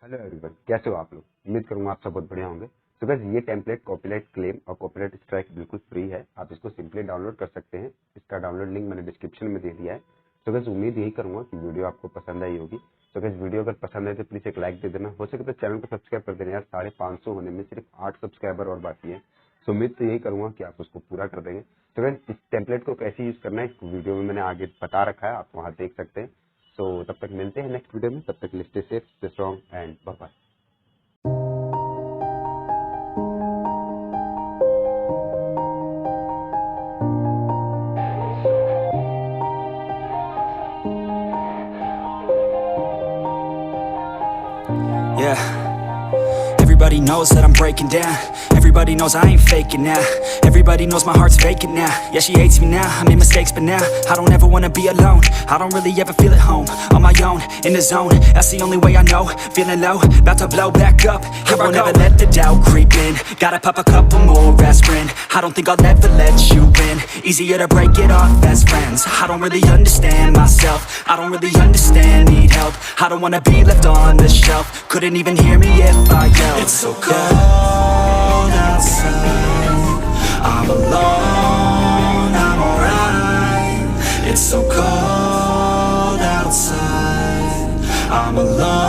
Hello everyone, कैसे हो आप लोग। उम्मीद करूंगा आप सब बहुत बढ़िया होंगे। तो गाइस ये टेम्पलेट कॉपीराइट क्लेम और कॉपीराइट स्ट्राइक बिल्कुल फ्री है। आप इसको सिंपली डाउनलोड कर सकते हैं। इसका डाउनलोड लिंक मैंने डिस्क्रिप्शन में दे दिया है। तो गाइस उम्मीद यही करूंगा कि वीडियो आपको पसंद आई होगी। तो गाइस वीडियो अगर पसंद आए तो प्लीज एक लाइक दे देना। हो सके तो चैनल को सब्सक्राइब कर देना यार। 550 होने में सिर्फ 8 सब्सक्राइबर और बाकी है। तो उम्मीद तो यही करूंगा कि आप उसको पूरा कर देंगे। तो गाइस इस टेम्पलेट को कैसे यूज करना है इस वीडियो में मैंने आगे बता रखा है, आप वहाँ देख सकते हैं। तो तब तक मिलते हैं नेक्स्ट वीडियो में। तब तक stay safe, stay strong and bye bye. Yeah, everybody knows that I'm breaking down. Everybody knows I ain't faking now. Everybody knows my heart's vacant now. Yeah, she hates me now, I made mistakes but now I don't ever wanna be alone. I don't really ever feel at home. On my own, in the zone, that's the only way I know. Feeling low, about to blow back up. Here I won't ever let the doubt creep in. Gotta pop a couple more aspirin. I don't think I'll ever let you in. Easier to break it off best friends. I don't really understand myself. I don't really understand, need help. I don't wanna be left on the shelf. Couldn't even hear me if I yelled. It's so cold outside, I'm alone, I'm alright. It's so cold outside, I'm alone.